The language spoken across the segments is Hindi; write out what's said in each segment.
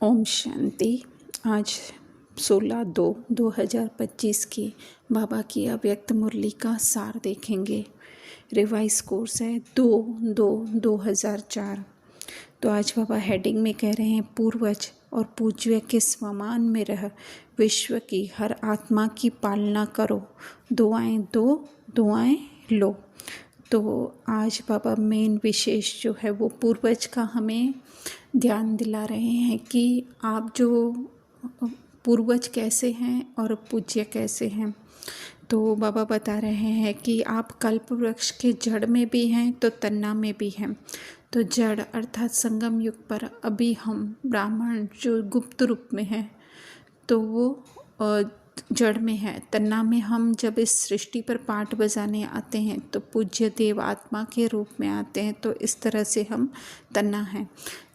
ओम शांति। आज 16/2/2025 की बाबा की अव्यक्त मुरली का सार देखेंगे। रिवाइज कोर्स है 2/2/2004। तो आज बाबा हेडिंग में कह रहे हैं, पूर्वज और पूज्य के स्वमान में रह विश्व की हर आत्मा की पालना करो, दुआएं दो दुआएं लो। तो आज बाबा मेन विशेष जो है वो पूर्वज का हमें ध्यान दिला रहे हैं कि आप जो पूर्वज कैसे हैं और पूज्य कैसे हैं। तो बाबा बता रहे हैं कि आप कल्प वृक्ष के जड़ में भी हैं तो तन्ना में भी हैं। तो जड़ अर्थात संगम युग पर अभी हम ब्राह्मण जो गुप्त रूप में हैं तो वो जड़ में है। तन्ना में हम जब इस सृष्टि पर पाठ बजाने आते हैं तो पूज्य देव आत्मा के रूप में आते हैं। तो इस तरह से हम तन्ना हैं।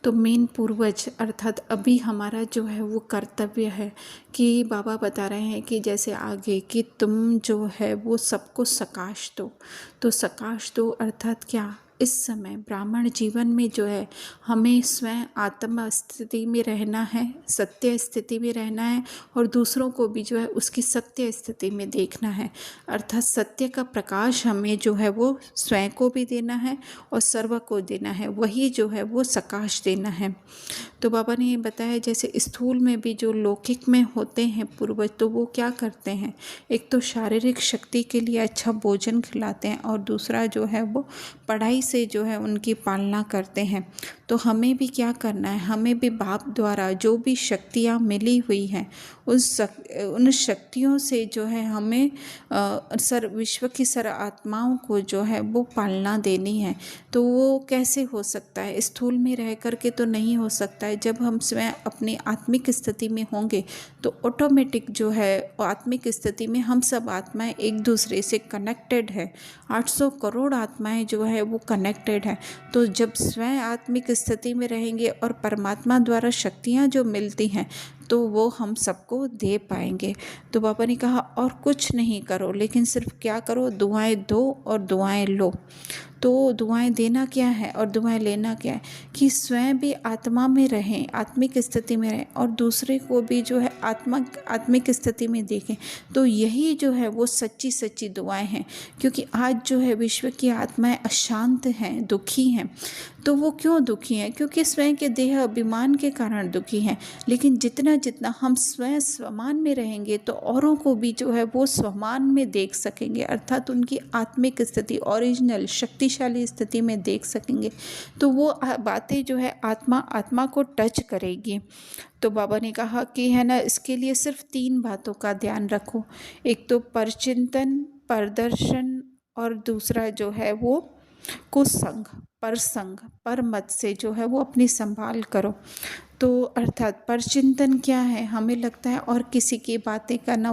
तो मेन पूर्वज अर्थात अभी हमारा जो है वो कर्तव्य है कि बाबा बता रहे हैं कि जैसे आगे कि तुम जो है वो सबको सकाश दो। तो सकाश दो अर्थात क्या, इस समय ब्राह्मण जीवन में जो है हमें स्वयं आत्म स्थिति में रहना है, सत्य स्थिति में रहना है और दूसरों को भी जो है उसकी सत्य स्थिति में देखना है। अर्थात सत्य का प्रकाश हमें जो है वो स्वयं को भी देना है और सर्व को देना है, वही जो है वो सकाश देना है। तो बाबा ने ये बताया जैसे स्थूल में भी जो लौकिक में होते हैं पूर्वज, तो वो क्या करते हैं, एक तो शारीरिक शक्ति के लिए अच्छा भोजन खिलाते हैं और दूसरा जो है वो पढ़ाई से जो है उनकी पालना करते हैं। तो हमें भी क्या करना है, हमें भी बाप द्वारा जो भी शक्तियाँ मिली हुई हैं उन शक्तियों से जो है हमें विश्व की सर आत्माओं को जो है वो पालना देनी है। तो वो कैसे हो सकता है, स्थूल में रह करके तो नहीं हो सकता है। जब हम स्वयं अपनी आत्मिक स्थिति में होंगे तो ऑटोमेटिक जो है आत्मिक स्थिति में हम सब आत्माएं एक दूसरे से कनेक्टेड है। 800 करोड़ आत्माएं जो है वो कनेक्टेड है। तो जब स्वयं आत्मिक स्थिति में रहेंगे और परमात्मा द्वारा शक्तियाँ जो मिलती हैं तो वो हम सबको दे पाएंगे। तो बाबा ने कहा और कुछ नहीं करो, लेकिन सिर्फ क्या करो, दुआएं दो और दुआएं लो। तो दुआएं देना क्या है और दुआएं लेना क्या है कि स्वयं भी आत्मा में रहें, आत्मिक स्थिति में रहें और दूसरे को भी जो है आत्मिक स्थिति में देखें। तो यही जो है वो सच्ची सच्ची दुआएं हैं। क्योंकि आज जो है विश्व की आत्माएं अशांत हैं, दुखी हैं। तो वो क्यों दुखी हैं, क्योंकि स्वयं के देह अभिमान के कारण दुखी हैं। लेकिन जितना जितना हम स्वयं स्वमान में रहेंगे तो औरों को भी जो है वो स्वमान में देख सकेंगे, अर्थात उनकी आत्मिक स्थिति ओरिजिनल शक्तिशाली स्थिति में देख सकेंगे। तो वो बातें जो है आत्मा को टच करेगी। तो बाबा ने कहा कि है ना, इसके लिए सिर्फ 3 बातों का ध्यान रखो। एक तो परचिंतन, परदर्शन और दूसरा जो है वो कुसंग, परसंग, पर मत से जो है वो अपनी संभाल करो। तो अर्थात परचिंतन क्या है, हमें लगता है और किसी की बातें करना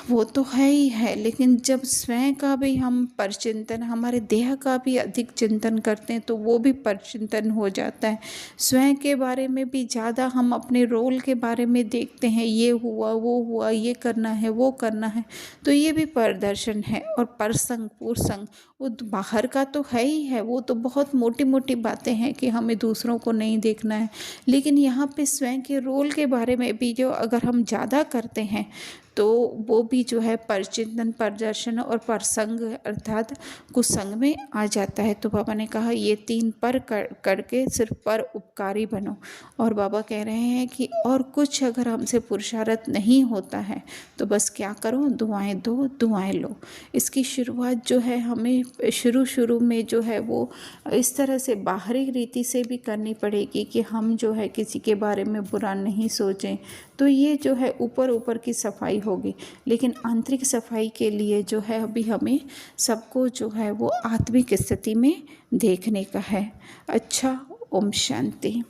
वो तो है ही है, लेकिन जब स्वयं का भी हम परचिंतन, हमारे देह का भी अधिक चिंतन करते हैं तो वो भी परचिंतन हो जाता है। स्वयं के बारे में भी ज़्यादा हम अपने रोल के बारे में देखते हैं, ये हुआ वो हुआ, ये करना है वो करना है, तो ये भी परदर्शन है। और परसंग, पूर्संग, वो बाहर का तो है ही है, वो तो बहुत मोटी मोटी बातें हैं कि हमें दूसरों को नहीं देखना है। लेकिन यहाँ पे स्वयं के रोल के बारे में भी जो अगर हम ज़्यादा करते हैं तो वो भी जो है परचिंतन, परदर्शन और परसंग अर्थात कुसंग में आ जाता है। तो बाबा ने कहा ये 3 पर करके सिर्फ पर उपकारी बनो। और बाबा कह रहे हैं कि और कुछ अगर हमसे पुरुषार्थ नहीं होता है तो बस क्या करो, दुआएं दो दुआएं लो। इसकी शुरुआत जो है हमें शुरू में जो है वो इस तरह से बाहरी रीति से भी करनी पड़ेगी कि हम जो है किसी के बारे में बुरा नहीं सोचें। तो ये जो है ऊपर की सफाई होगी, लेकिन आंतरिक सफाई के लिए जो है अभी हमें सबको जो है वो आत्मिक स्थिति में देखने का है। अच्छा, ओम शांति।